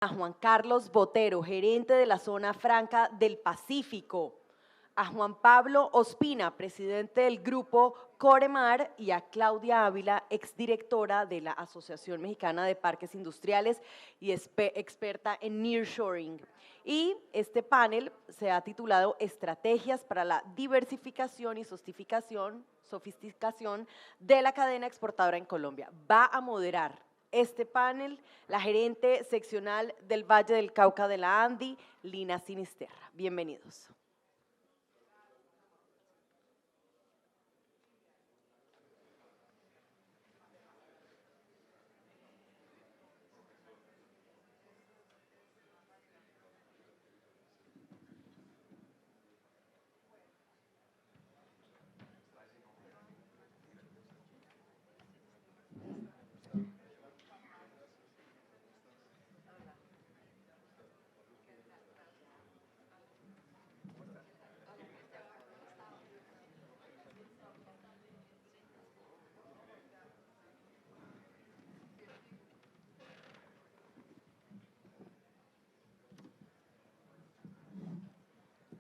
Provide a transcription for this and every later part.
a Juan Carlos Botero, gerente de la Zona Franca del Pacífico, a Juan Pablo Ospina, presidente del grupo Coremar, y a Claudia Ávila, exdirectora de la Asociación Mexicana de Parques Industriales y experta en nearshoring. Y este panel se ha titulado Estrategias para la diversificación y sofisticación de la cadena exportadora en Colombia. Va a moderar este panel la gerente seccional del Valle del Cauca de la ANDI, Lina Sinisterra. Bienvenidos.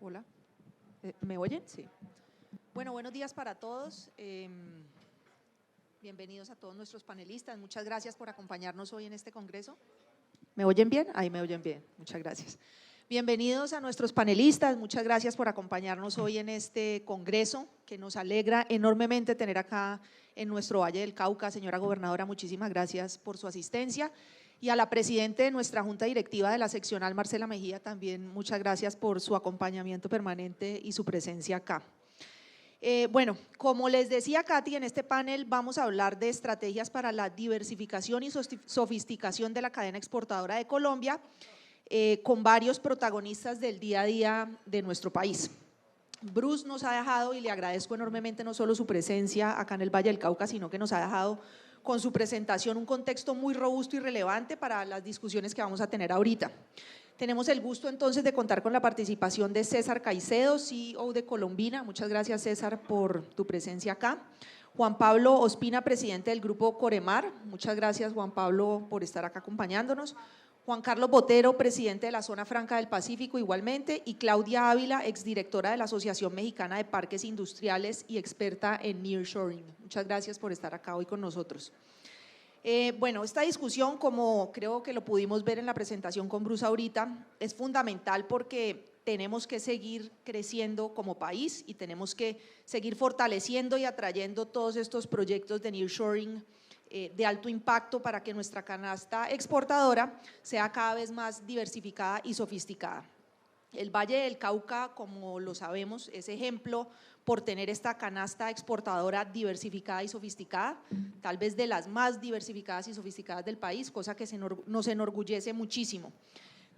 Hola, ¿me oyen? Sí. Bueno, buenos días para todos. Bienvenidos a todos nuestros panelistas. Muchas gracias por acompañarnos hoy en este congreso. ¿Me oyen bien? Ahí me oyen bien. Muchas gracias. Bienvenidos a nuestros panelistas. Muchas gracias por acompañarnos hoy en este congreso que nos alegra enormemente tener acá en nuestro Valle del Cauca. Señora gobernadora, muchísimas gracias por su asistencia. Y a la presidenta de nuestra junta directiva de la seccional, Marcela Mejía, también muchas gracias por su acompañamiento permanente y su presencia acá. Bueno, como les decía Katy, en este panel vamos a hablar de estrategias para la diversificación y sofisticación de la cadena exportadora de Colombia, con varios protagonistas del día a día de nuestro país. Bruce nos ha dejado, y le agradezco enormemente no solo su presencia acá en el Valle del Cauca, sino que nos ha dejado con su presentación un contexto muy robusto y relevante para las discusiones que vamos a tener ahorita. Tenemos el gusto entonces de contar con la participación de César Caicedo, CEO de Colombina. Muchas gracias, César, por tu presencia acá. Juan Pablo Ospina, presidente del grupo Coremar. Muchas gracias, Juan Pablo, por estar acá acompañándonos. Juan Carlos Botero, presidente de la Zona Franca del Pacífico, igualmente, y Claudia Ávila, exdirectora de la Asociación Mexicana de Parques Industriales y experta en nearshoring. Muchas gracias por estar acá hoy con nosotros. Bueno, esta discusión, como creo que lo pudimos ver en la presentación con Bruce ahorita, es fundamental porque tenemos que seguir creciendo como país y tenemos que seguir fortaleciendo y atrayendo todos estos proyectos de nearshoring de alto impacto para que nuestra canasta exportadora sea cada vez más diversificada y sofisticada. El Valle del Cauca, como lo sabemos, es ejemplo por tener esta canasta exportadora diversificada y sofisticada, tal vez de las más diversificadas y sofisticadas del país, cosa que nos enorgullece muchísimo.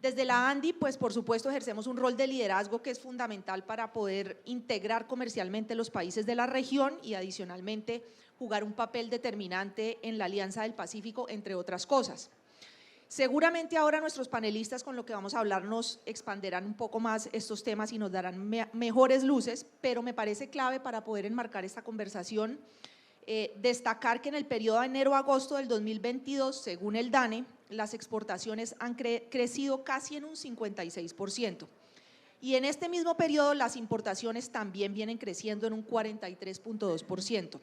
Desde la ANDI, pues por supuesto ejercemos un rol de liderazgo que es fundamental para poder integrar comercialmente los países de la región y adicionalmente jugar un papel determinante en la Alianza del Pacífico, entre otras cosas. Seguramente ahora nuestros panelistas con lo que vamos a hablar nos expanderán un poco más estos temas y nos darán mejores luces, pero me parece clave para poder enmarcar esta conversación destacar que en el periodo de enero-agosto del 2022, según el DANE, las exportaciones han crecido casi en un 56%. Y en este mismo periodo las importaciones también vienen creciendo en un 43.2%.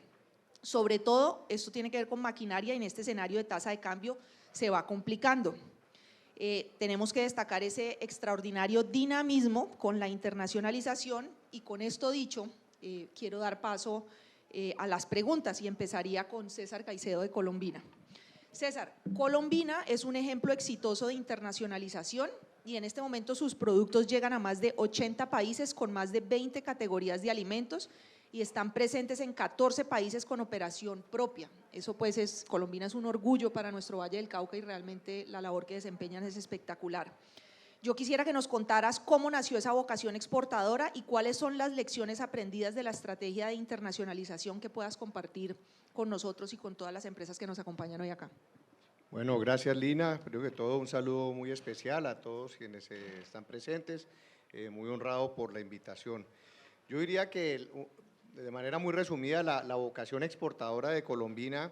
Sobre todo, esto tiene que ver con maquinaria y en este escenario de tasa de cambio se va complicando. Tenemos que destacar ese extraordinario dinamismo con la internacionalización y con esto dicho, quiero dar paso a las preguntas y empezaría con César Caicedo de Colombina. César, Colombina es un ejemplo exitoso de internacionalización y en este momento sus productos llegan a más de 80 países con más de 20 categorías de alimentos y están presentes en 14 países con operación propia. Eso pues Colombina es un orgullo para nuestro Valle del Cauca y realmente la labor que desempeñan es espectacular. Yo quisiera que nos contaras cómo nació esa vocación exportadora y cuáles son las lecciones aprendidas de la estrategia de internacionalización que puedas compartir con nosotros y con todas las empresas que nos acompañan hoy acá. Bueno, gracias Lina, primero que todo un saludo muy especial a todos quienes están presentes, muy honrado por la invitación. Yo diría que de manera muy resumida la vocación exportadora de Colombina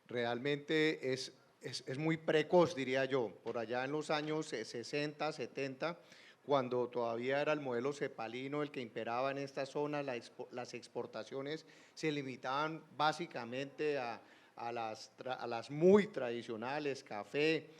realmente es es muy precoz, diría yo, por allá en los años 60, 70, cuando todavía era el modelo cepalino el que imperaba en esta zona, las exportaciones se limitaban básicamente a las muy tradicionales, café,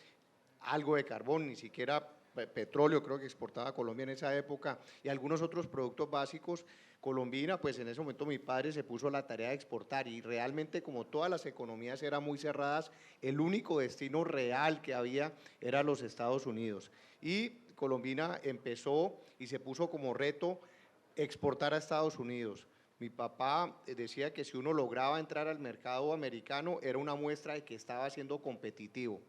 algo de carbón, ni siquiera petróleo creo que exportaba Colombia en esa época y algunos otros productos básicos. Colombina, pues en ese momento mi padre se puso a la tarea de exportar y realmente como todas las economías eran muy cerradas, el único destino real que había era los Estados Unidos. Y Colombina empezó y se puso como reto exportar a Estados Unidos. Mi papá decía que si uno lograba entrar al mercado americano era una muestra de que estaba siendo competitivo.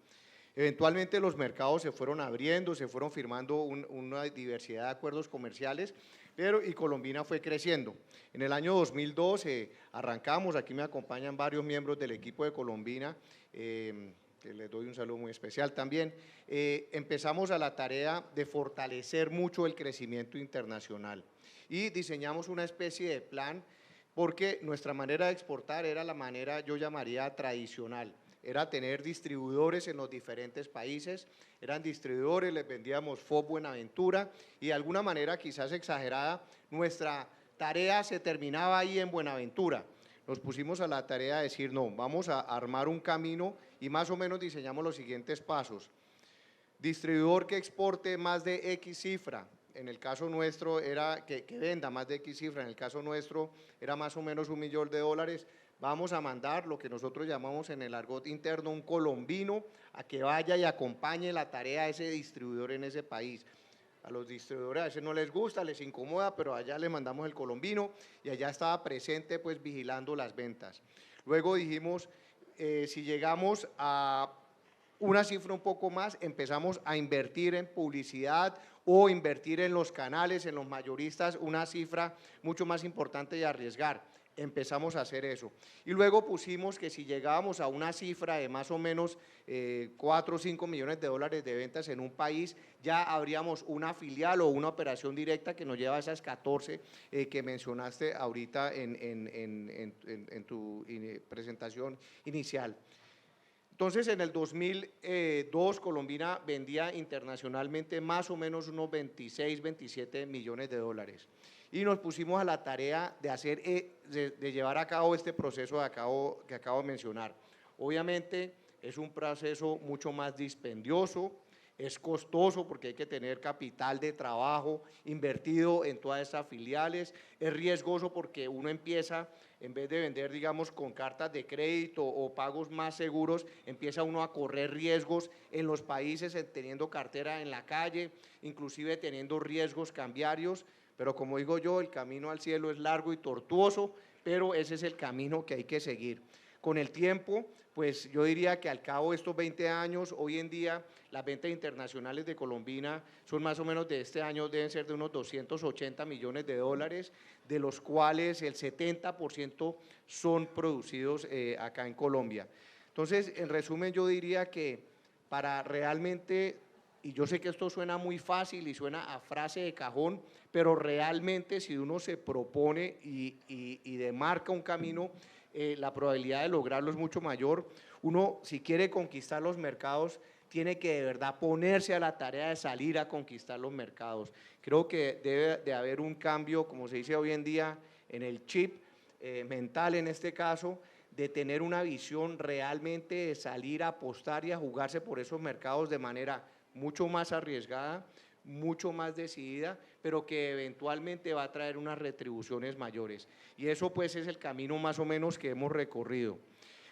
Eventualmente los mercados se fueron abriendo, se fueron firmando una diversidad de acuerdos comerciales, y Colombina fue creciendo. En el año 2012 arrancamos, aquí me acompañan varios miembros del equipo de Colombina, que les doy un saludo muy especial también, empezamos a la tarea de fortalecer mucho el crecimiento internacional y diseñamos una especie de plan porque nuestra manera de exportar era la manera, yo llamaría tradicional, era tener distribuidores en los diferentes países, eran distribuidores, les vendíamos FOB Buenaventura y de alguna manera quizás exagerada, nuestra tarea se terminaba ahí en Buenaventura. Nos pusimos a la tarea de decir, no, vamos a armar un camino y más o menos diseñamos los siguientes pasos. Distribuidor que exporte más de X cifra, en el caso nuestro era que venda más de X cifra, en el caso nuestro era más o menos $1 millón, vamos a mandar lo que nosotros llamamos en el argot interno un colombino a que vaya y acompañe la tarea de ese distribuidor en ese país. A los distribuidores a veces no les gusta, les incomoda, pero allá le mandamos el colombino y allá estaba presente pues vigilando las ventas. Luego dijimos, si llegamos a una cifra un poco más, empezamos a invertir en publicidad o invertir en los canales, en los mayoristas, una cifra mucho más importante y arriesgar. Empezamos a hacer eso. Y luego pusimos que si llegábamos a una cifra de más o menos 4 o 5 millones de dólares de ventas en un país, ya habríamos una filial o una operación directa que nos lleva a esas 14 que mencionaste ahorita en tu presentación inicial. Entonces, en el 2002, Colombina vendía internacionalmente más o menos unos 26, 27 millones de dólares. Y nos pusimos a la tarea de llevar a cabo este proceso que acabo de mencionar. Obviamente, es un proceso mucho más dispendioso, es costoso porque hay que tener capital de trabajo invertido en todas estas filiales, es riesgoso porque uno empieza, en vez de vender, digamos, con cartas de crédito o pagos más seguros, empieza uno a correr riesgos en los países, teniendo cartera en la calle, inclusive teniendo riesgos cambiarios, pero como digo yo, el camino al cielo es largo y tortuoso, pero ese es el camino que hay que seguir. Con el tiempo, pues yo diría que al cabo de estos 20 años, hoy en día, las ventas internacionales de Colombina son más o menos de este año, deben ser de unos 280 millones de dólares, de los cuales el 70% son producidos acá en Colombia. Entonces, en resumen, yo diría que para realmente, y yo sé que esto suena muy fácil y suena a frase de cajón, pero realmente si uno se propone y demarca un camino, la probabilidad de lograrlo es mucho mayor. Uno, si quiere conquistar los mercados, tiene que de verdad ponerse a la tarea de salir a conquistar los mercados. Creo que debe de haber un cambio, como se dice hoy en día, en el chip mental en este caso, de tener una visión realmente de salir a apostar y a jugarse por esos mercados de manera mucho más arriesgada, mucho más decidida, pero que eventualmente va a traer unas retribuciones mayores. Y eso pues es el camino más o menos que hemos recorrido.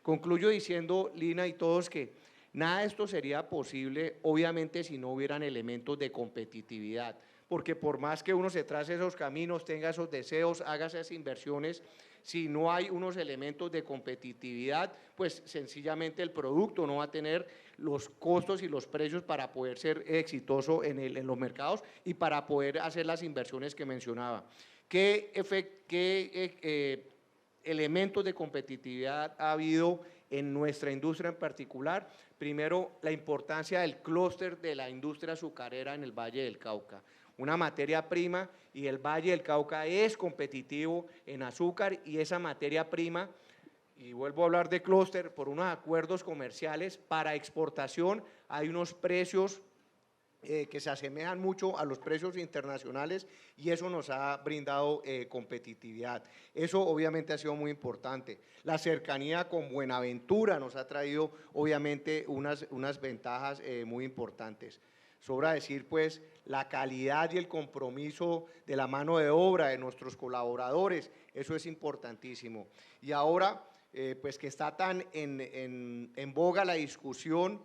Concluyo diciendo, Lina y todos, que nada de esto sería posible, obviamente, si no hubieran elementos de competitividad, porque por más que uno se trace esos caminos, tenga esos deseos, haga esas inversiones, si no hay unos elementos de competitividad, pues sencillamente el producto no va a tener los costos y los precios para poder ser exitoso en los mercados y para poder hacer las inversiones que mencionaba. ¿Qué elementos de competitividad ha habido en nuestra industria en particular? Primero, la importancia del clúster de la industria azucarera en el Valle del Cauca. Una materia prima, y el Valle del Cauca es competitivo en azúcar, y esa materia prima y vuelvo a hablar de clúster, por unos acuerdos comerciales para exportación. Hay unos precios que se asemejan mucho a los precios internacionales y eso nos ha brindado competitividad. Eso obviamente ha sido muy importante. La cercanía con Buenaventura nos ha traído obviamente unas ventajas muy importantes. Sobra decir pues la calidad y el compromiso de la mano de obra de nuestros colaboradores, eso es importantísimo. Y ahora pues que está tan en boga la discusión,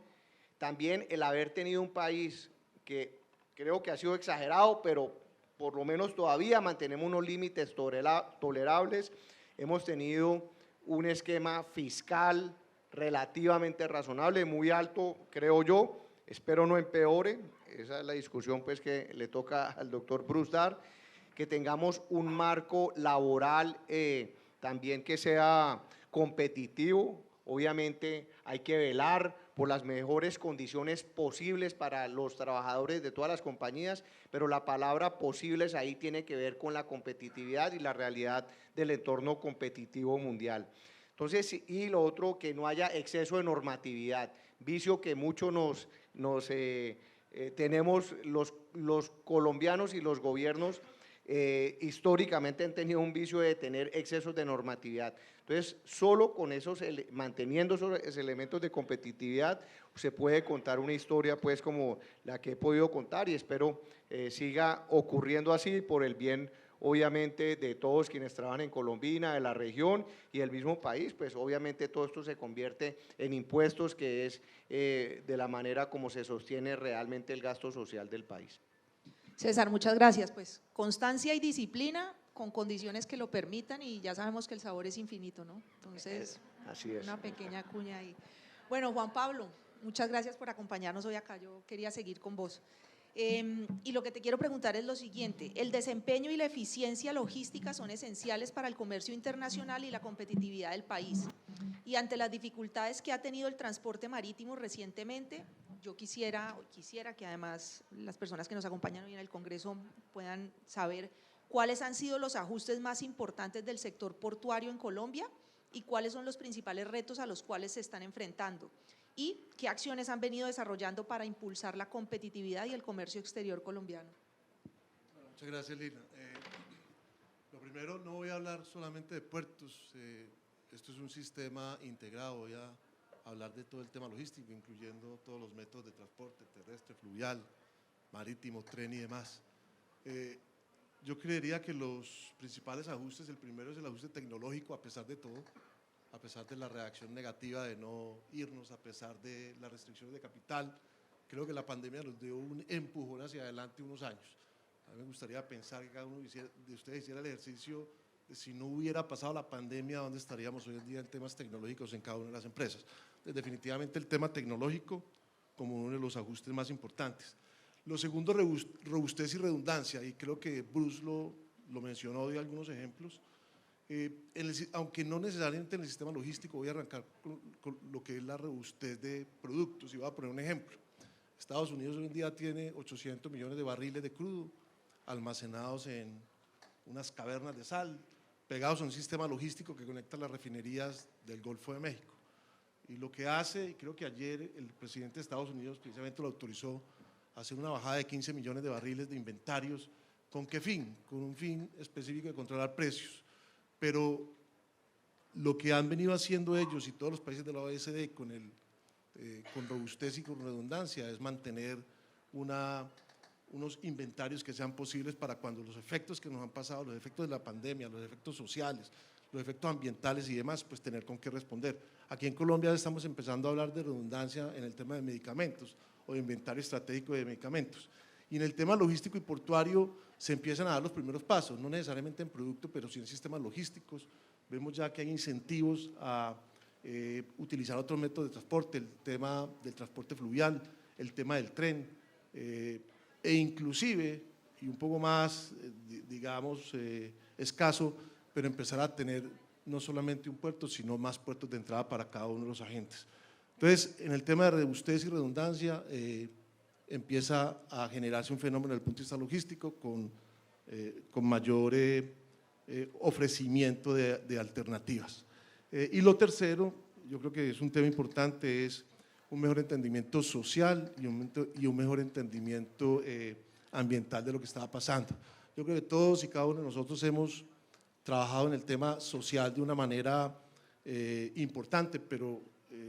también el haber tenido un país que creo que ha sido exagerado, pero por lo menos todavía mantenemos unos límites tolerables. Hemos tenido un esquema fiscal relativamente razonable, muy alto, creo yo, espero no empeore, esa es la discusión pues que le toca al doctor Bruce dar, que tengamos un marco laboral también que sea competitivo. Obviamente hay que velar por las mejores condiciones posibles para los trabajadores de todas las compañías, pero la palabra posibles ahí tiene que ver con la competitividad y la realidad del entorno competitivo mundial. Entonces, y lo otro, que no haya exceso de normatividad, vicio que muchos tenemos los colombianos y los gobiernos históricamente han tenido un vicio de tener excesos de normatividad. Entonces, solo con manteniendo esos elementos de competitividad, se puede contar una historia pues como la que he podido contar y espero siga ocurriendo así por el bien obviamente de todos quienes trabajan en Colombina, de la región y del mismo país, pues obviamente todo esto se convierte en impuestos, que es de la manera como se sostiene realmente el gasto social del país. César, muchas gracias. Pues constancia y disciplina con condiciones que lo permitan y ya sabemos que el sabor es infinito, ¿no? Entonces, así es. Una pequeña cuña ahí. Bueno, Juan Pablo, muchas gracias por acompañarnos hoy acá. Yo quería seguir con vos. Y lo que te quiero preguntar es lo siguiente: el desempeño y la eficiencia logística son esenciales para el comercio internacional y la competitividad del país. Y ante las dificultades que ha tenido el transporte marítimo recientemente, yo quisiera que además las personas que nos acompañan hoy en el Congreso puedan saber cuáles han sido los ajustes más importantes del sector portuario en Colombia y cuáles son los principales retos a los cuales se están enfrentando y qué acciones han venido desarrollando para impulsar la competitividad y el comercio exterior colombiano. Bueno, muchas gracias, Lina. Lo primero, no voy a hablar solamente de puertos, esto es un sistema integrado, voy a hablar de todo el tema logístico, incluyendo todos los métodos de transporte, terrestre, fluvial, marítimo, tren y demás. Yo creería que los principales ajustes, el primero es el ajuste tecnológico, a pesar de todo, a pesar de la reacción negativa de no irnos, a pesar de las restricciones de capital. Creo que la pandemia nos dio un empujón hacia adelante unos años. A mí me gustaría pensar que cada uno de ustedes hiciera el ejercicio de si no hubiera pasado la pandemia, ¿dónde estaríamos hoy en día en temas tecnológicos en cada una de las empresas? Entonces, definitivamente el tema tecnológico como uno de los ajustes más importantes. Lo segundo, robustez y redundancia, y creo que Bruce lo mencionó, dio algunos ejemplos. Aunque no necesariamente en el sistema logístico, voy a arrancar con lo que es la robustez de productos y voy a poner un ejemplo. Estados Unidos hoy en día tiene 800 millones de barriles de crudo almacenados en unas cavernas de sal, pegados a un sistema logístico que conecta las refinerías del Golfo de México. Y lo que hace, y creo que ayer el presidente de Estados Unidos precisamente lo autorizó, a hacer una bajada de 15 millones de barriles de inventarios. ¿Con qué fin? Con un fin específico de controlar precios. Pero lo que han venido haciendo ellos y todos los países de la OECD con robustez y con redundancia es mantener unos inventarios que sean posibles para cuando los efectos que nos han pasado, los efectos de la pandemia, los efectos sociales, los efectos ambientales y demás, pues tener con qué responder. Aquí en Colombia estamos empezando a hablar de redundancia en el tema de medicamentos o de inventario estratégico de medicamentos. Y en el tema logístico y portuario se empiezan a dar los primeros pasos, no necesariamente en producto, pero sí en sistemas logísticos. Vemos ya que hay incentivos a utilizar otros métodos de transporte, el tema del transporte fluvial, el tema del tren, e inclusive, y un poco más, digamos, escaso, pero empezar a tener no solamente un puerto, sino más puertos de entrada para cada uno de los agentes. Entonces, en el tema de robustez y redundancia, empieza a generarse un fenómeno desde el punto de vista logístico con mayor ofrecimiento de alternativas. Y lo tercero, yo creo que es un tema importante, es un mejor entendimiento social y un mejor entendimiento ambiental de lo que estaba pasando. Yo creo que todos y cada uno de nosotros hemos trabajado en el tema social de una manera importante, pero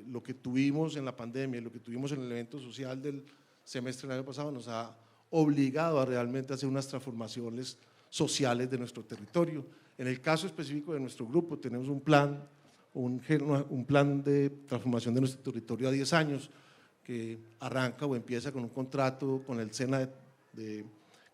lo que tuvimos en la pandemia, lo que tuvimos en el evento social del semestre del año pasado nos ha obligado a realmente hacer unas transformaciones sociales de nuestro territorio. En el caso específico de nuestro grupo tenemos un plan de transformación de nuestro territorio a 10 años que arranca o empieza con un contrato con el SENA de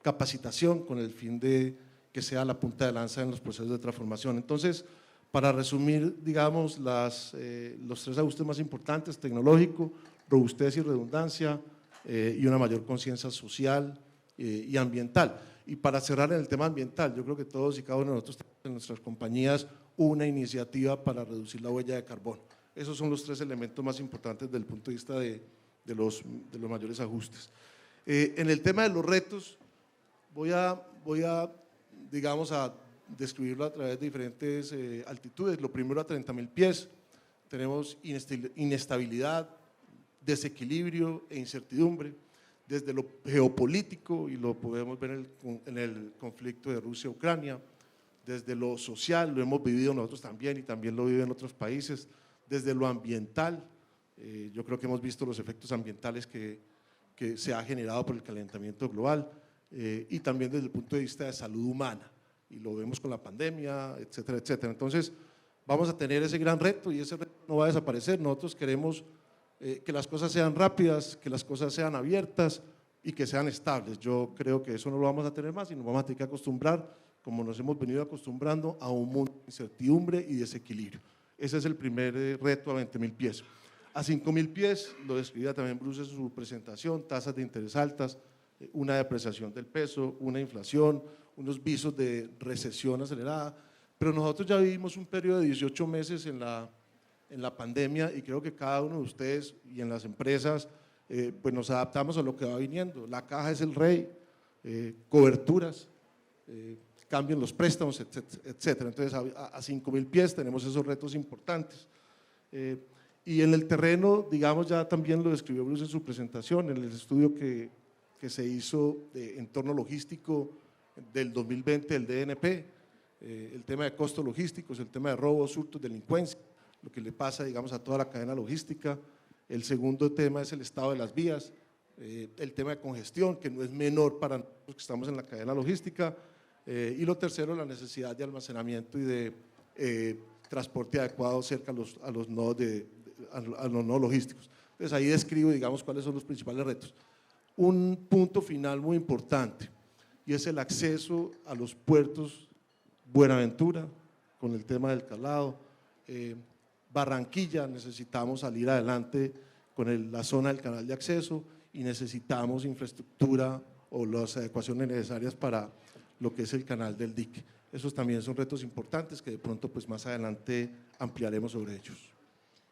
capacitación con el fin de que sea la punta de lanza en los procesos de transformación. Entonces, para resumir, digamos, los tres ajustes más importantes: tecnológico, robustez y redundancia, y una mayor conciencia social y ambiental. Y para cerrar en el tema ambiental, yo creo que todos y cada uno de nosotros tenemos en nuestras compañías una iniciativa para reducir la huella de carbono. Esos son los tres elementos más importantes desde el punto de vista de los mayores ajustes. En el tema de los retos, voy a digamos, a describirlo a través de diferentes altitudes. Lo primero, a 30.000 pies, tenemos inestabilidad, desequilibrio e incertidumbre, desde lo geopolítico, y lo podemos ver en el conflicto de Rusia-Ucrania, desde lo social, lo hemos vivido nosotros también y también lo viven otros países, desde lo ambiental, yo creo que hemos visto los efectos ambientales que se ha generado por el calentamiento global, y también desde el punto de vista de salud humana, y lo vemos con la pandemia, etcétera, etcétera. Entonces, vamos a tener ese gran reto y ese reto no va a desaparecer. Nosotros queremos que las cosas sean rápidas, que las cosas sean abiertas y que sean estables. Yo creo que eso no lo vamos a tener más y nos vamos a tener que acostumbrar, como nos hemos venido acostumbrando, a un mundo de incertidumbre y desequilibrio. Ese es el primer reto a 20.000 pies. A 5.000 pies, lo describía también Bruce en su presentación: tasas de interés altas, una depreciación del peso, una inflación, unos visos de recesión acelerada, pero nosotros ya vivimos un periodo de 18 meses en la pandemia, y creo que cada uno de ustedes y en las empresas pues nos adaptamos a lo que va viniendo. La caja es el rey, coberturas, cambian los préstamos, etcétera. Entonces, a 5.000 pies tenemos esos retos importantes. Y en el terreno, digamos, ya también lo describió Bruce en su presentación, en el estudio que se hizo de entorno logístico del 2020 del DNP, el tema de costos logísticos, el tema de robos, hurtos, delincuencia, lo que le pasa, digamos, a toda la cadena logística. El segundo tema es el estado de las vías, el tema de congestión, que no es menor para nosotros que estamos en la cadena logística, y lo tercero, la necesidad de almacenamiento y de transporte adecuado cerca a los nodos logísticos. Entonces, ahí describo, digamos, cuáles son los principales retos. Un punto final muy importante, y es el acceso a los puertos Buenaventura, con el tema del calado, Barranquilla, necesitamos salir adelante con la zona del canal de acceso, y necesitamos infraestructura o las adecuaciones necesarias para lo que es el canal del dique. Esos también son retos importantes que de pronto pues más adelante ampliaremos sobre ellos.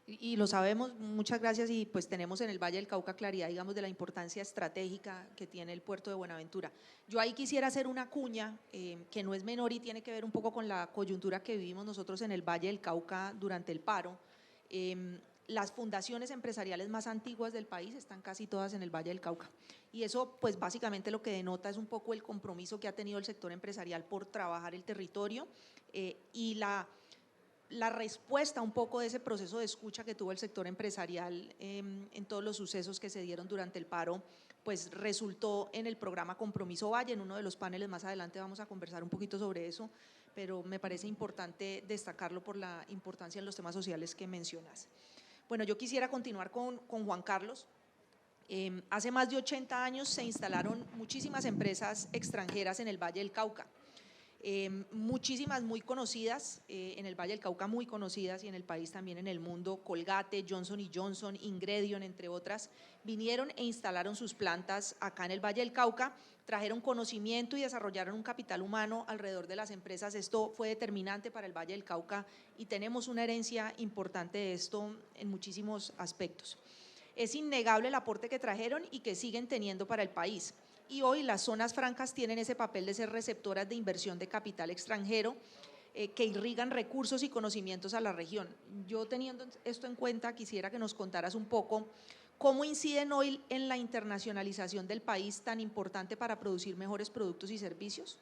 Y lo sabemos, muchas gracias, y pues tenemos en el Valle del Cauca claridad, digamos, de la importancia estratégica que tiene el puerto de Buenaventura. Yo ahí quisiera hacer una cuña que no es menor y tiene que ver un poco con la coyuntura que vivimos nosotros en el Valle del Cauca durante el paro. Las fundaciones empresariales más antiguas del país están casi todas en el Valle del Cauca, y eso pues básicamente lo que denota es un poco el compromiso que ha tenido el sector empresarial por trabajar el territorio, y la respuesta un poco de ese proceso de escucha que tuvo el sector empresarial en todos los sucesos que se dieron durante el paro, pues resultó en el programa Compromiso Valle. En uno de los paneles más adelante vamos a conversar un poquito sobre eso, pero me parece importante destacarlo por la importancia en los temas sociales que mencionas. Bueno, yo quisiera continuar con Juan Carlos. Hace más de 80 años se instalaron muchísimas empresas extranjeras en el Valle del Cauca. Muchísimas muy conocidas, en el Valle del Cauca muy conocidas, y en el país también, en el mundo: Colgate, Johnson & Johnson, Ingredion, entre otras, vinieron e instalaron sus plantas acá en el Valle del Cauca, trajeron conocimiento y desarrollaron un capital humano alrededor de las empresas. Esto fue determinante para el Valle del Cauca y tenemos una herencia importante de esto en muchísimos aspectos. Es innegable el aporte que trajeron y que siguen teniendo para el país. Y hoy las zonas francas tienen ese papel de ser receptoras de inversión de capital extranjero, que irrigan recursos y conocimientos a la región. Yo teniendo esto en cuenta, quisiera que nos contaras un poco cómo inciden hoy en la internacionalización del país tan importante para producir mejores productos y servicios.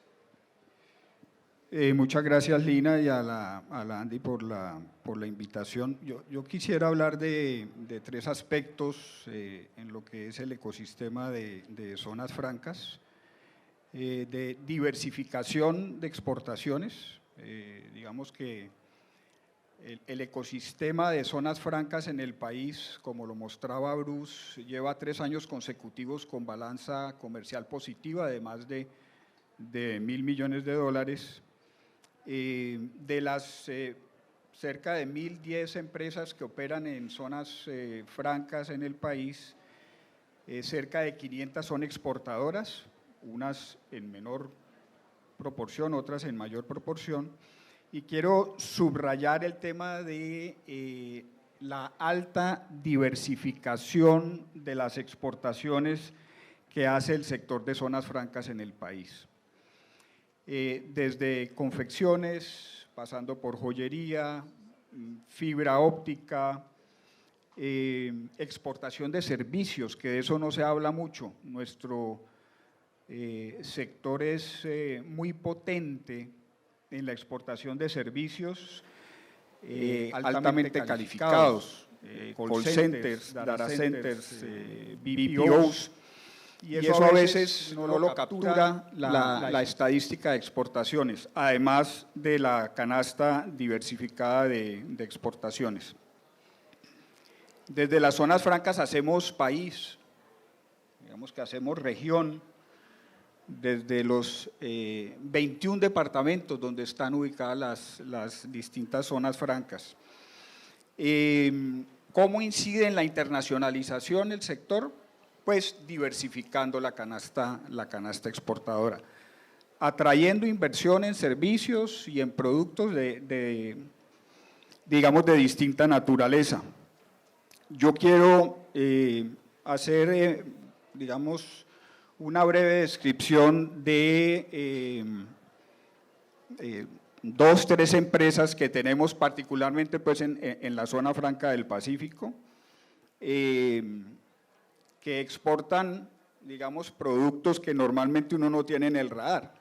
Muchas gracias, Lina, y a la Andy por la invitación. Yo quisiera hablar de tres aspectos en lo que es el ecosistema de zonas francas, de diversificación de exportaciones. Digamos que el ecosistema de zonas francas en el país, como lo mostraba Bruce, lleva 3 años consecutivos con balanza comercial positiva de más de $1.000 millones. De las cerca de 1.010 empresas que operan en zonas francas en el país, cerca de 500 son exportadoras, unas en menor proporción, otras en mayor proporción, y quiero subrayar el tema de la alta diversificación de las exportaciones que hace el sector de zonas francas en el país. Desde confecciones, pasando por joyería, fibra óptica, exportación de servicios, que de eso no se habla mucho. Nuestro sector es muy potente en la exportación de servicios altamente calificados, call centers, data centers, BPOs, y eso a veces no lo captura la estadística de exportaciones, además de la canasta diversificada de exportaciones. Desde las zonas francas hacemos país, digamos que hacemos región, desde los 21 departamentos donde están ubicadas las distintas zonas francas. ¿Cómo incide en la internacionalización el sector? Pues diversificando la canasta exportadora, atrayendo inversión en servicios y en productos digamos, de distinta naturaleza. Yo quiero hacer, digamos, una breve descripción de 2, 3 empresas que tenemos particularmente pues, en la zona franca del Pacífico, que exportan, digamos, productos que normalmente uno no tiene en el radar.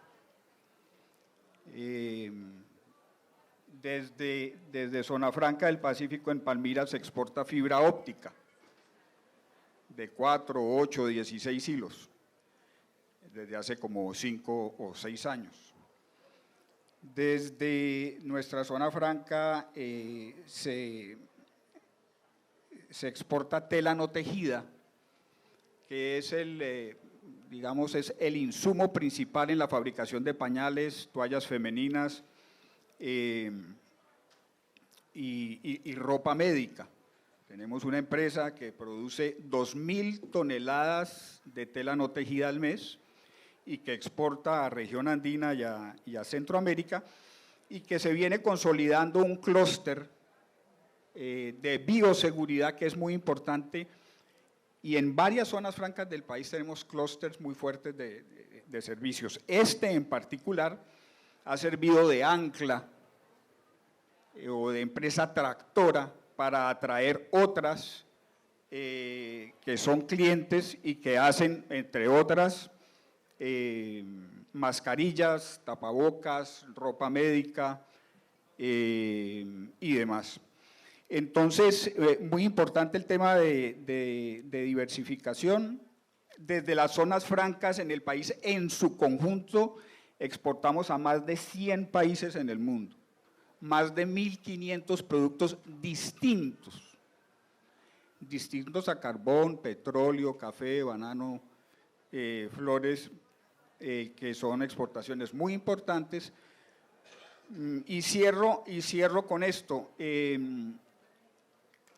Desde Zona Franca del Pacífico, en Palmira, se exporta fibra óptica de 4, 8, 16 hilos, desde hace como 5 o 6 años. Desde nuestra Zona Franca se exporta tela no tejida, que es digamos, es el insumo principal en la fabricación de pañales, toallas femeninas y ropa médica. Tenemos una empresa que produce 2.000 toneladas de tela no tejida al mes y que exporta a región andina y a Centroamérica, y que se viene consolidando un clúster de bioseguridad que es muy importante. Y en varias zonas francas del país tenemos clústeres muy fuertes de servicios. Este en particular ha servido de ancla o de empresa tractora para atraer otras que son clientes y que hacen, entre otras, mascarillas, tapabocas, ropa médica y demás. Entonces, muy importante el tema de diversificación. Desde las zonas francas en el país, en su conjunto, exportamos a más de 100 países en el mundo, más de 1.500 productos distintos a carbón, petróleo, café, banano, flores, que son exportaciones muy importantes. Y cierro con esto.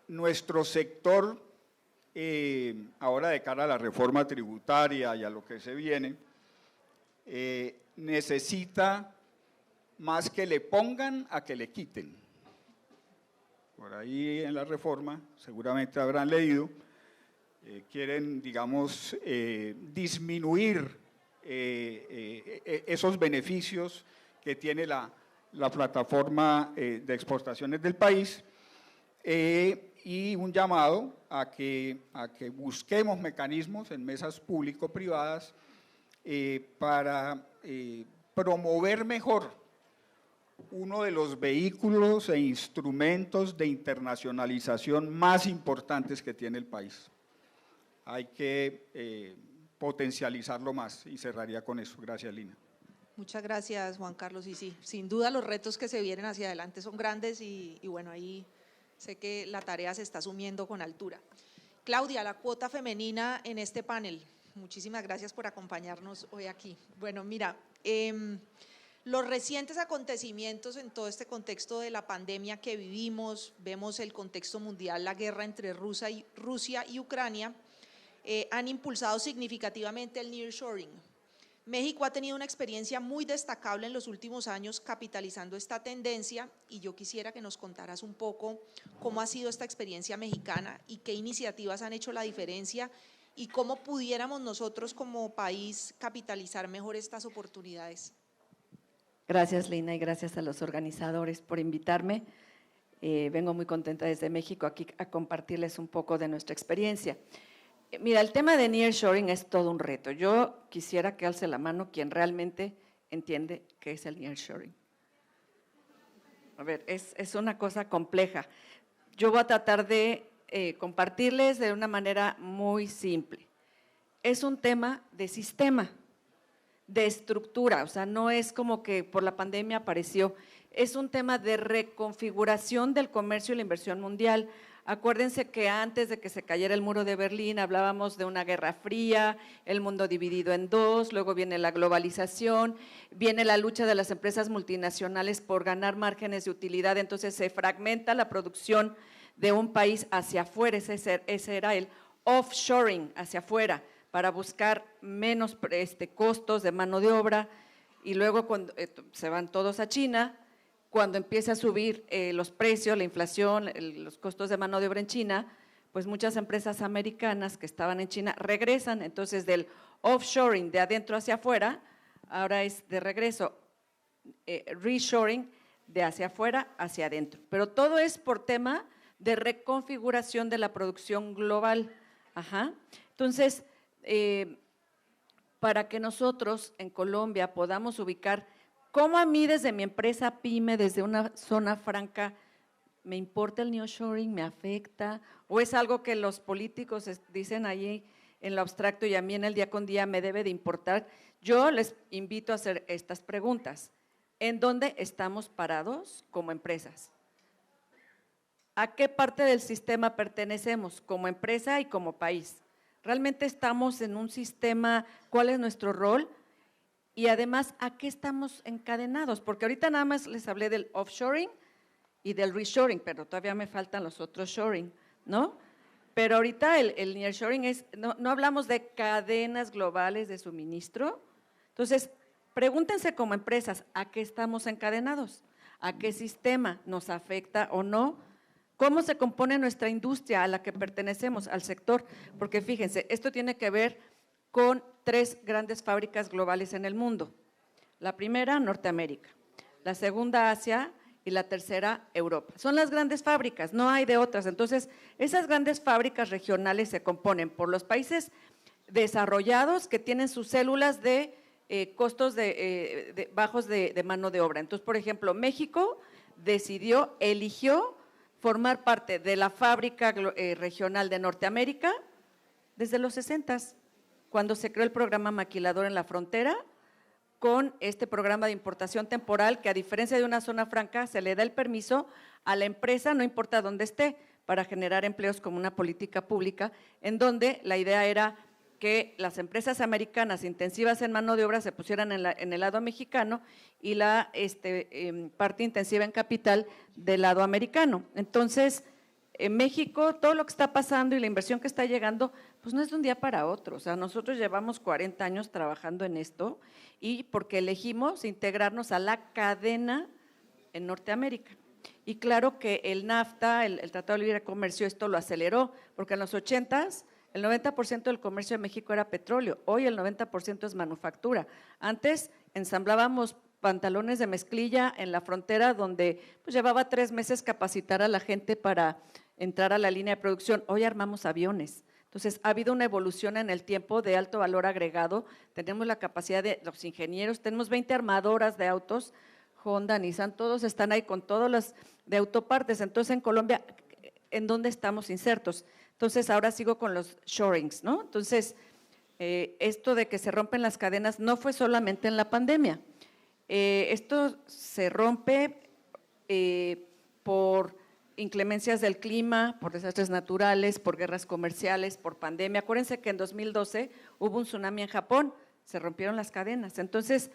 Nuestro sector, ahora de cara a la reforma tributaria y a lo que se viene, necesita más que le pongan a que le quiten. Por ahí en la reforma, seguramente habrán leído, quieren, digamos, disminuir esos beneficios que tiene la la plataforma de exportaciones del país, y un llamado a que busquemos mecanismos en mesas público-privadas para promover mejor uno de los vehículos e instrumentos de internacionalización más importantes que tiene el país. Hay que potencializarlo más, y cerraría con eso. Gracias, Lina. Muchas gracias, Juan Carlos. Y sí, sin duda los retos que se vienen hacia adelante son grandes y bueno, ahí sé que la tarea se está asumiendo con altura. Claudia, la cuota femenina en este panel. Muchísimas gracias por acompañarnos hoy aquí. Bueno, mira, los recientes acontecimientos en todo este contexto de la pandemia que vivimos, vemos el contexto mundial, la guerra entre Rusia y Ucrania, han impulsado significativamente el nearshoring. México ha tenido una experiencia muy destacable en los últimos años capitalizando esta tendencia y yo quisiera que nos contaras un poco cómo ha sido esta experiencia mexicana y qué iniciativas han hecho la diferencia y cómo pudiéramos nosotros como país capitalizar mejor estas oportunidades. Gracias, Lina, y gracias a los organizadores por invitarme. Vengo muy contenta desde México aquí a compartirles un poco de nuestra experiencia. Mira, el tema de nearshoring es todo un reto. Yo quisiera que alce la mano quien realmente entiende qué es el nearshoring. A ver, es una cosa compleja. Yo voy a tratar de compartirles de una manera muy simple. Es un tema de sistema, de estructura, o sea, no es como que por la pandemia apareció, es un tema de reconfiguración del comercio y la inversión mundial. Acuérdense que antes de que se cayera el muro de Berlín hablábamos de una guerra fría, el mundo dividido en dos, luego viene la globalización, viene la lucha de las empresas multinacionales por ganar márgenes de utilidad, entonces se fragmenta la producción de un país hacia afuera, ese era el offshoring, hacia afuera, para buscar menos costos de mano de obra, y luego cuando se van todos a China, cuando empieza a subir los precios, la inflación, los costos de mano de obra en China, pues muchas empresas americanas que estaban en China regresan, entonces del offshoring, de adentro hacia afuera, ahora es de regreso, reshoring, de hacia afuera hacia adentro. Pero todo es por tema de reconfiguración de la producción global. Entonces, para que nosotros en Colombia podamos ubicar cómo a mí desde mi empresa PYME, desde una zona franca, ¿me importa el nearshoring? ¿Me afecta? ¿O es algo que los políticos dicen ahí en lo abstracto y a mí en el día con día me debe de importar? Yo les invito a hacer estas preguntas. ¿En dónde estamos parados como empresas? ¿A qué parte del sistema pertenecemos como empresa y como país? ¿Realmente estamos en un sistema? ¿Cuál es nuestro rol? Y además, ¿a qué estamos encadenados? Porque ahorita nada más les hablé del offshoring y del reshoring, pero todavía me faltan los otros shoring, ¿no? Pero ahorita el nearshoring es, no hablamos de cadenas globales de suministro. Entonces, pregúntense como empresas, ¿a qué estamos encadenados? ¿A qué sistema nos afecta o no? ¿Cómo se compone nuestra industria a la que pertenecemos, al sector? Porque fíjense, esto tiene que ver con 3 grandes fábricas globales en el mundo. La primera, Norteamérica, la segunda, Asia, y la tercera, Europa. Son las grandes fábricas, no hay de otras. Entonces, esas grandes fábricas regionales se componen por los países desarrollados que tienen sus células de costos bajos de mano de obra. Entonces, por ejemplo, México eligió formar parte de la fábrica regional de Norteamérica desde los 60s, cuando se creó el programa maquilador en la frontera, con este programa de importación temporal que a diferencia de una zona franca se le da el permiso a la empresa, no importa dónde esté, para generar empleos como una política pública, en donde la idea era que las empresas americanas intensivas en mano de obra se pusieran en el lado mexicano y la parte intensiva en capital del lado americano. Entonces, en México, todo lo que está pasando y la inversión que está llegando, pues no es de un día para otro. O sea, nosotros llevamos 40 años trabajando en esto y porque elegimos integrarnos a la cadena en Norteamérica. Y claro que el NAFTA, el Tratado de Libre Comercio, esto lo aceleró, porque en los 80s el 90% del comercio de México era petróleo, hoy el 90% es manufactura. Antes ensamblábamos pantalones de mezclilla en la frontera, donde pues, llevaba 3 meses capacitar a la gente para entrar a la línea de producción. Hoy armamos aviones. Entonces, ha habido una evolución en el tiempo de alto valor agregado. Tenemos la capacidad de los ingenieros, tenemos 20 armadoras de autos, Honda, Nissan, todos están ahí con todos los de autopartes. Entonces, en Colombia, ¿en dónde estamos insertos? Entonces, ahora sigo con los shorings, ¿no? Entonces, esto de que se rompen las cadenas no fue solamente en la pandemia. Esto se rompe por inclemencias del clima, por desastres naturales, por guerras comerciales, por pandemia. Acuérdense que en 2012 hubo un tsunami en Japón, se rompieron las cadenas. Entonces,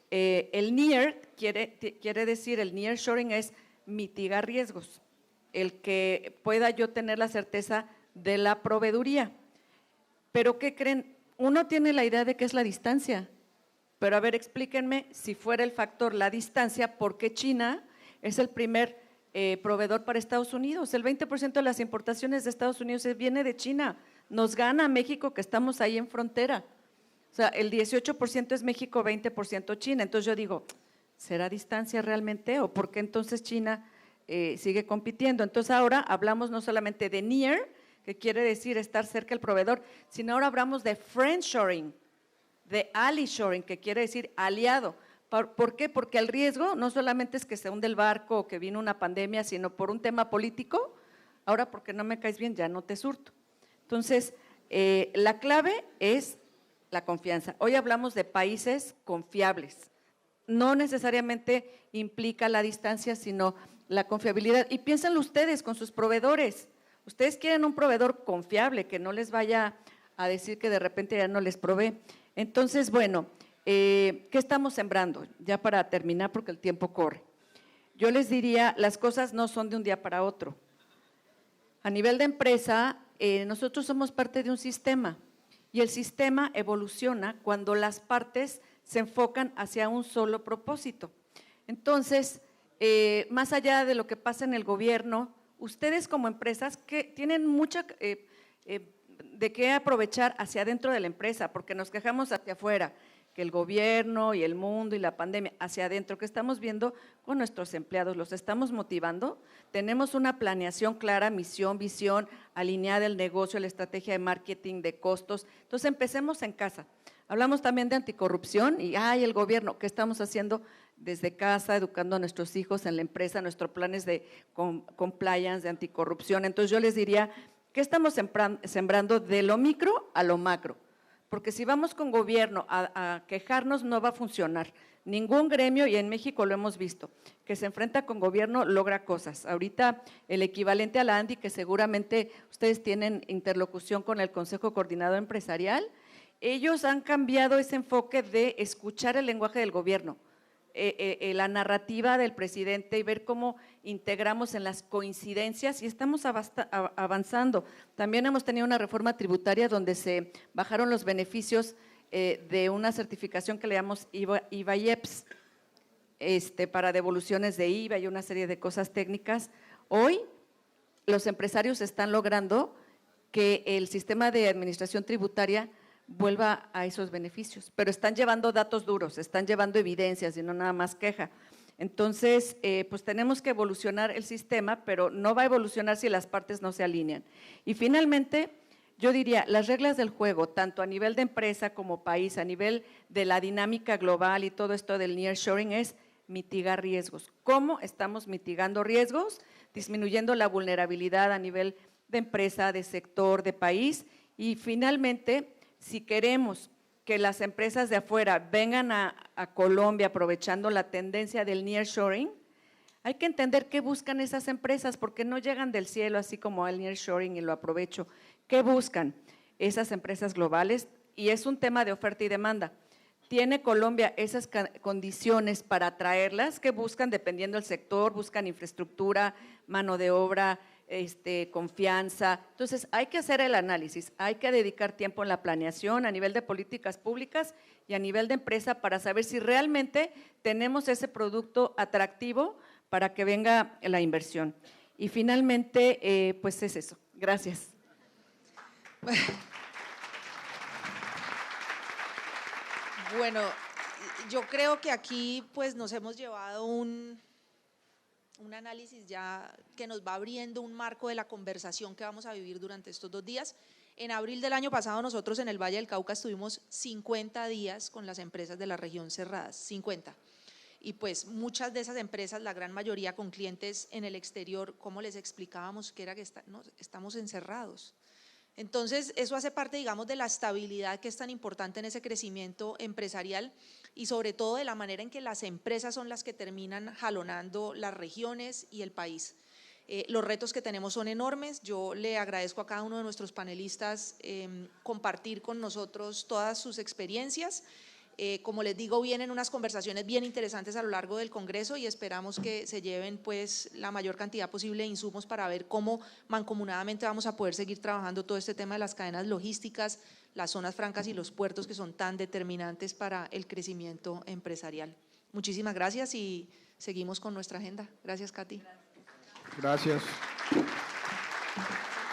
el near quiere decir, el nearshoring es mitigar riesgos, el que pueda yo tener la certeza de la proveeduría. Pero ¿qué creen? Uno tiene la idea de que es la distancia, pero a ver, explíquenme, si fuera el factor la distancia, ¿por qué China es el primer proveedor para Estados Unidos? El 20% de las importaciones de Estados Unidos viene de China, nos gana México que estamos ahí en frontera. O sea, el 18% es México, 20% China. Entonces yo digo, ¿será distancia realmente o por qué entonces China sigue compitiendo? Entonces ahora hablamos no solamente de near, que quiere decir estar cerca del proveedor, sino ahora hablamos de friendshoring, de ally-shoring, que quiere decir aliado. ¿Por qué? Porque el riesgo no solamente es que se hunde el barco o que vino una pandemia, sino por un tema político, ahora porque no me caes bien ya no te surto. Entonces, la clave es la confianza. Hoy hablamos de países confiables. No necesariamente implica la distancia, sino la confiabilidad. Y piénsenlo ustedes con sus proveedores. Ustedes quieren un proveedor confiable, que no les vaya a decir que de repente ya no les provee. Entonces, bueno, ¿qué estamos sembrando? Ya para terminar, porque el tiempo corre. Yo les diría, las cosas no son de un día para otro. A nivel de empresa, nosotros somos parte de un sistema y el sistema evoluciona cuando las partes se enfocan hacia un solo propósito. Entonces, más allá de lo que pasa en el gobierno, ustedes como empresas que tienen mucha de qué aprovechar hacia adentro de la empresa, porque nos quejamos hacia afuera, que el gobierno y el mundo y la pandemia, hacia adentro, ¿qué estamos viendo con nuestros empleados? ¿Los estamos motivando? ¿Tenemos una planeación clara, misión, visión, alineada el negocio, la estrategia de marketing, de costos? Entonces, empecemos en casa. Hablamos también de anticorrupción y, el gobierno, ¿qué estamos haciendo desde casa, educando a nuestros hijos en la empresa, nuestros planes de compliance, de anticorrupción? Entonces, yo les diría, ¿qué estamos sembrando de lo micro a lo macro? Porque si vamos con gobierno a quejarnos no va a funcionar. Ningún gremio, y en México lo hemos visto, que se enfrenta con gobierno logra cosas. Ahorita el equivalente a la ANDI, que seguramente ustedes tienen interlocución con el Consejo Coordinador Empresarial, ellos han cambiado ese enfoque de escuchar el lenguaje del gobierno, la narrativa del presidente y ver cómo integramos en las coincidencias y estamos avanzando. También hemos tenido una reforma tributaria donde se bajaron los beneficios de una certificación que le llamamos IVA-IEPS para devoluciones de IVA y una serie de cosas técnicas. Hoy los empresarios están logrando que el sistema de administración tributaria vuelva a esos beneficios, pero están llevando datos duros, están llevando evidencias y no nada más queja. Entonces, pues tenemos que evolucionar el sistema, pero no va a evolucionar si las partes no se alinean. Y finalmente, yo diría, las reglas del juego, tanto a nivel de empresa como país, a nivel de la dinámica global y todo esto del nearshoring es mitigar riesgos. ¿Cómo estamos mitigando riesgos? Disminuyendo la vulnerabilidad a nivel de empresa, de sector, de país y finalmente, si queremos que las empresas de afuera vengan a Colombia aprovechando la tendencia del nearshoring, hay que entender qué buscan esas empresas, porque no llegan del cielo así como el nearshoring y lo aprovecho. ¿Qué buscan esas empresas globales? Y es un tema de oferta y demanda. ¿Tiene Colombia esas condiciones para atraerlas? ¿Qué buscan dependiendo del sector? Buscan infraestructura, mano de obra, confianza. Entonces, hay que hacer el análisis, hay que dedicar tiempo en la planeación a nivel de políticas públicas y a nivel de empresa para saber si realmente tenemos ese producto atractivo para que venga la inversión. Y finalmente, pues es eso. Gracias. Bueno, yo creo que aquí pues nos hemos llevado un análisis ya que nos va abriendo un marco de la conversación que vamos a vivir durante estos 2 días. En abril del año pasado nosotros en el Valle del Cauca estuvimos 50 días con las empresas de la región cerradas, 50. Y pues muchas de esas empresas, la gran mayoría con clientes en el exterior, ¿cómo les explicábamos que era que estamos encerrados? Entonces, eso hace parte, digamos, de la estabilidad que es tan importante en ese crecimiento empresarial y sobre todo de la manera en que las empresas son las que terminan jalonando las regiones y el país. Los retos que tenemos son enormes. Yo le agradezco a cada uno de nuestros panelistas compartir con nosotros todas sus experiencias. Como les digo, vienen unas conversaciones bien interesantes a lo largo del Congreso y esperamos que se lleven pues la mayor cantidad posible de insumos para ver cómo mancomunadamente vamos a poder seguir trabajando todo este tema de las cadenas logísticas, las zonas francas y los puertos que son tan determinantes para el crecimiento empresarial. Muchísimas gracias y seguimos con nuestra agenda. Gracias, Katy. Gracias.